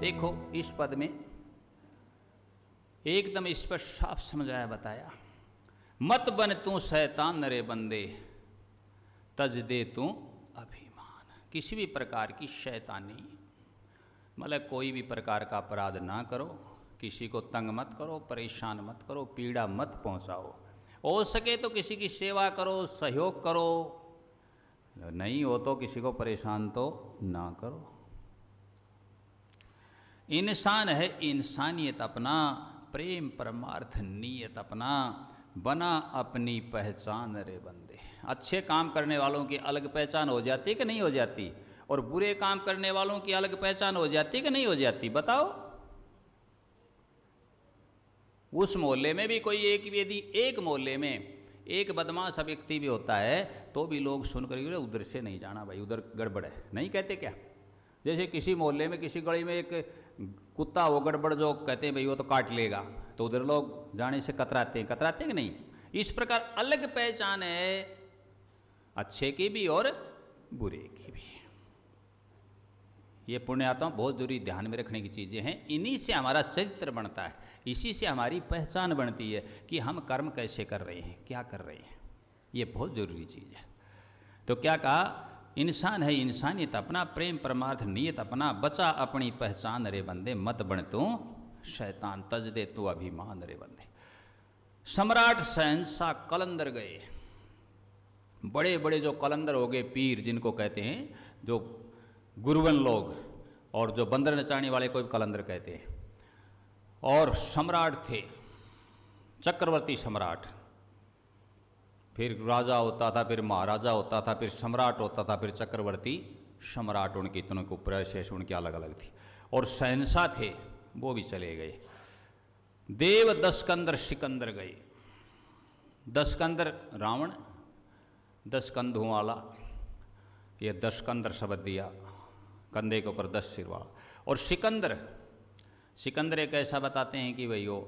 देखो इस पद में एकदम स्पष्ट साफ समझाया बताया, मत बन तू शैतान नरे बंदे, तज दे तू अभिमान। किसी भी प्रकार की शैतानी, मतलब कोई भी प्रकार का अपराध ना करो, किसी को तंग मत करो, परेशान मत करो, पीड़ा मत पहुंचाओ। हो सके तो किसी की सेवा करो, सहयोग करो, नहीं हो तो किसी को परेशान तो ना करो। इंसान है इंसानियत अपना, प्रेम परमार्थ नियत अपना, बना अपनी पहचान रे बंदे। अच्छे काम करने वालों की अलग पहचान हो जाती कि नहीं हो जाती, और बुरे काम करने वालों की अलग पहचान हो जाती कि नहीं हो जाती, बताओ। उस मोहल्ले में भी कोई यदि एक मोहल्ले में एक बदमाश व्यक्ति भी होता है तो भी लोग सुनकर उधर से नहीं जाना भाई, उधर गड़बड़ है, नहीं कहते क्या? जैसे किसी मोहल्ले में किसी गली में एक कुत्ता हो गड़बड़, जो कहते हैं भाई वो तो काट लेगा, तो उधर लोग जाने से कतराते हैं कि नहीं? इस प्रकार अलग पहचान है अच्छे की भी और बुरे की भी। ये पुण्यात्मा बहुत जरूरी ध्यान में रखने की चीज़ें हैं। इन्हीं से हमारा चरित्र बनता है, इसी से हमारी पहचान बनती है कि हम कर्म कैसे कर रहे हैं, क्या कर रहे हैं। ये बहुत जरूरी चीज़ है। तो क्या कहा, इंसान है इंसानियत अपना, प्रेम परमार्थ नियत अपना, बचा अपनी पहचान रे बंदे, मत बन तू शैतान, तज दे तू अभिमान रे बंदे। सम्राट शहंशाह कलंदर गए, बड़े बड़े जो कलंदर हो गए, पीर जिनको कहते हैं, जो गुरुवन लोग, और जो बंदर नचाने वाले को भी कलंदर कहते हैं। और सम्राट थे, चक्रवर्ती सम्राट, फिर राजा होता था, फिर महाराजा होता था, फिर सम्राट होता था, फिर चक्रवर्ती सम्राट। उनकी इतनों को प्रशेष उनकी अलग अलग थी। और शहंशाह थे, वो भी चले गए। देव दशकंदर सिकंदर गए। दशकंदर रावण, 10 कंधों वाला, ये दशकंदर शब्द दिया, कंधे के ऊपर 10 सिर वाला। और सिकंदर, सिकंदर एक ऐसा बताते हैं कि भाई वो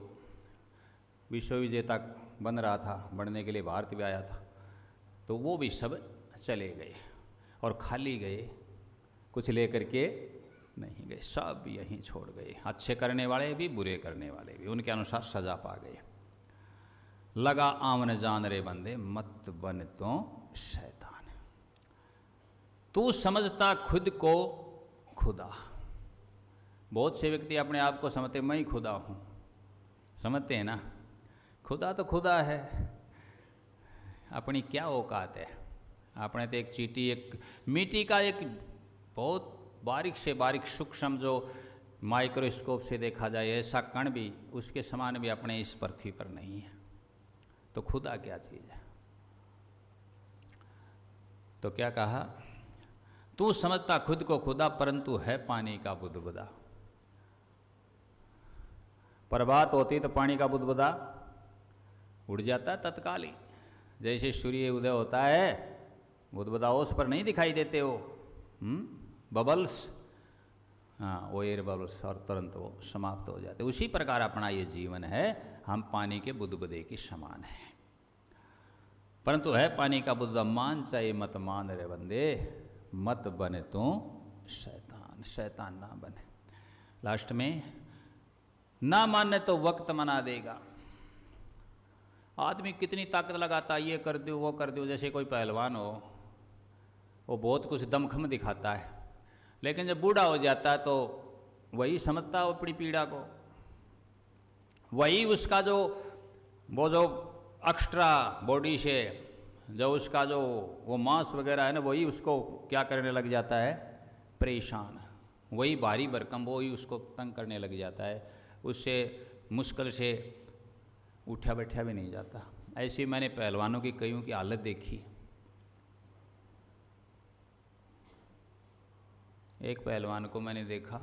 विश्व विजेता बन रहा था, बनने के लिए भारत भी आया था, तो वो भी सब चले गए और खाली गए, कुछ लेकर के नहीं गए, सब यहीं छोड़ गए। अच्छे करने वाले भी, बुरे करने वाले भी, उनके अनुसार सजा पा गए। लगा आमन जान रे बंदे, मत बन तो शैतान। तू समझता खुद को खुदा। बहुत से व्यक्ति अपने आप को समझते मैं ही खुदा हूँ, समझते हैं ना? खुदा तो खुदा है, अपनी क्या औकात है? अपने तो एक चींटी, एक मिट्टी का एक बहुत बारीक से बारीक सूक्ष्म, जो माइक्रोस्कोप से देखा जाए ऐसा कण भी, उसके समान भी अपने इस पृथ्वी पर नहीं है। तो खुदा क्या चीज़ है? तो क्या कहा, तू समझता खुद को खुदा, परंतु है पानी का बुदबुदा। प्रभात होती तो पानी का बुदबुदा उड़ जाता तत्काल ही। जैसे सूर्य उदय होता है, बुदबुदा उस पर नहीं दिखाई देते हो, बबल्स, हाँ वो एयर बबल्स, और तुरंत वो समाप्त हो जाते। उसी प्रकार अपना ये जीवन है, हम पानी के बुदबुदे के समान हैं। परंतु है पानी का बुदबुदा, मान चाहे मत मान रे बंदे, मत बने तू शैतान, शैतान ना बने। लास्ट में, ना मानने तो वक्त मना देगा। आदमी कितनी ताकत लगाता है, ये कर दो वो कर दो। जैसे कोई पहलवान हो, वो बहुत कुछ दमखम दिखाता है, लेकिन जब बूढ़ा हो जाता है तो वही समझता है अपनी पीड़ा को, वही उसका जो वो जो एक्स्ट्रा बॉडी से जो उसका जो वो मांस वगैरह है ना, वही उसको क्या करने लग जाता है, परेशान। वही भारी भरकम वही उसको तंग करने लग जाता है, उससे मुश्किल से उठा बैठा भी नहीं जाता। ऐसी मैंने पहलवानों की कईयों की हालत देखी। एक पहलवान को मैंने देखा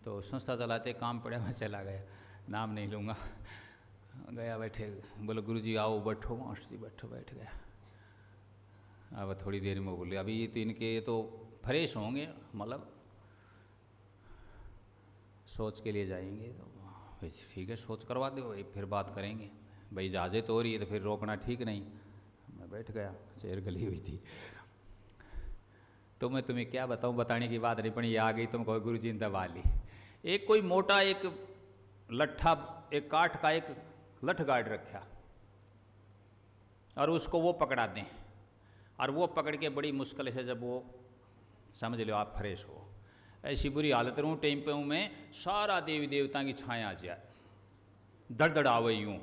तो संस्था चलाते काम पड़ा, मैं चला गया, नाम नहीं लूँगा। गया, बैठे, बोले गुरुजी आओ बैठो, मास्टर जी बैठो, बैठ गया। अब थोड़ी देर में बोले अभी ये तो इनके ये तो फ्रेश होंगे, मतलब सोच के लिए जाएंगे, तो ठीक है सोच करवा दो भाई, फिर बात करेंगे भाई, जहाजे तो हो रही है तो फिर रोकना ठीक नहीं। मैं बैठ गया, चेयर गली हुई थी। तो मैं तुम्हें क्या बताऊं, बताने की बात नहीं, पण ये आ गई तुम कहो गुरु जी ने दबा ली। एक कोई मोटा एक लट्ठा, एक काठ का एक लठ गाड़ रखा, और उसको वो पकड़ा दें, और वो पकड़ के बड़ी मुश्किल से जब वो समझ लो आप फ्रेश हो, ऐसी बुरी हालत रहूँ टेम्पो में, सारा देवी देवता की छाया आ जाए, दड़ आवे यूँ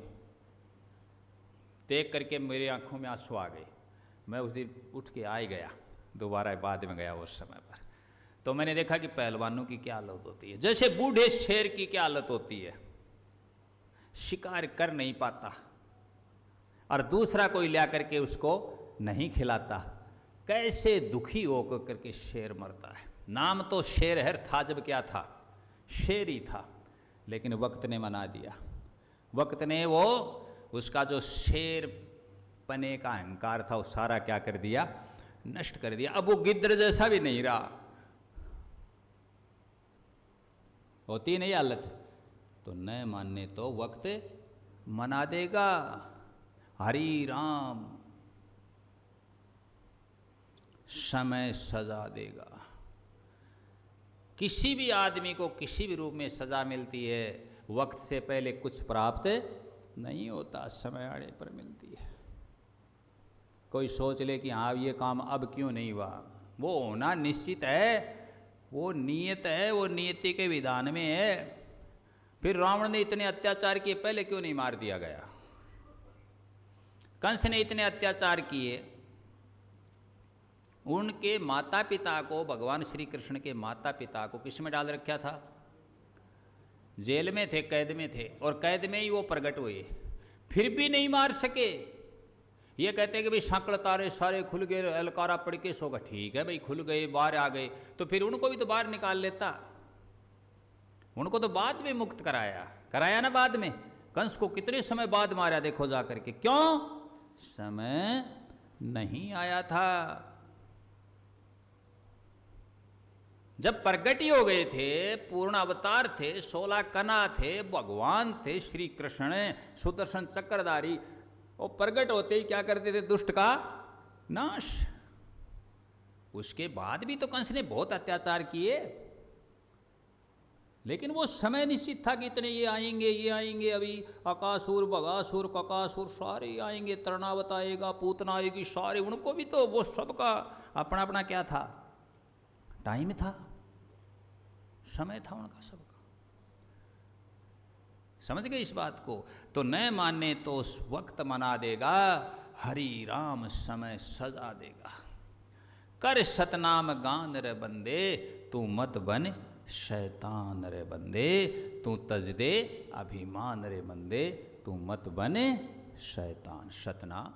देख करके मेरी आंखों में आंसू आ गए। मैं उस दिन उठ के आ ही गया, दोबारा बाद में गया उस समय पर। तो मैंने देखा कि पहलवानों की क्या हालत होती है, जैसे बूढ़े शेर की क्या हालत होती है, शिकार कर नहीं पाता और दूसरा कोई ला करके उसको नहीं खिलाता, कैसे दुखी होकर करके शेर मरता है। नाम तो शेर है था, जब क्या था, शेर ही था, लेकिन वक्त ने मना दिया। वक्त ने वो उसका जो शेर पने का अहंकार था वो सारा क्या कर दिया, नष्ट कर दिया। अब वो गिद्ध जैसा भी नहीं रहा, होती नहीं हालत। तो न मानने तो वक्त मना देगा। हरि राम समय सजा देगा। किसी भी आदमी को किसी भी रूप में सजा मिलती है, वक्त से पहले कुछ प्राप्त नहीं होता, समय आने पर मिलती है। कोई सोच ले कि हाँ ये काम अब क्यों नहीं हुआ, वो होना निश्चित है, वो नियत है, वो नियति के विधान में है। फिर रावण ने इतने अत्याचार किए, पहले क्यों नहीं मार दिया गया? कंस ने इतने अत्याचार किए, उनके माता पिता को, भगवान श्री कृष्ण के माता पिता को किस में डाल रखा था? जेल में थे, कैद में थे, और कैद में ही वो प्रकट हुए, फिर भी नहीं मार सके। ये कहते हैं कि भाई सांकड़ तारे सारे खुल गए, अलकारा पड़ के सोगा। ठीक है भाई, खुल गए, बाहर आ गए, तो फिर उनको भी तो बाहर निकाल लेता, उनको तो बाद में मुक्त कराया ना बाद में। कंस को कितने समय बाद मारा देखो जा करके, क्यों? समय नहीं आया था। जब प्रगट ही हो गए थे, पूर्ण अवतार थे, 16 कना थे, भगवान थे श्री कृष्ण सुदर्शन चक्रधारी, और प्रगट होते ही क्या करते थे? दुष्ट का नाश। उसके बाद भी तो कंस ने बहुत अत्याचार किए, लेकिन वो समय निश्चित था कि इतने ये आएंगे, अभी अकासुर, बगासुर, ककासुर सारे आएंगे, तृणावत आएगा, पूतना आएगी, सारे, उनको भी तो वो सबका अपना अपना क्या था? टाइम था, समय था उनका सबका। समझ गए इस बात को? तो न माने तो उस वक्त मना देगा, हरि राम समय सजा देगा। कर सतनाम गान रे बंदे, तू मत बन शैतान रे बंदे, तू तज दे अभिमान रे बंदे, तू मत बने शैतान। सतनाम।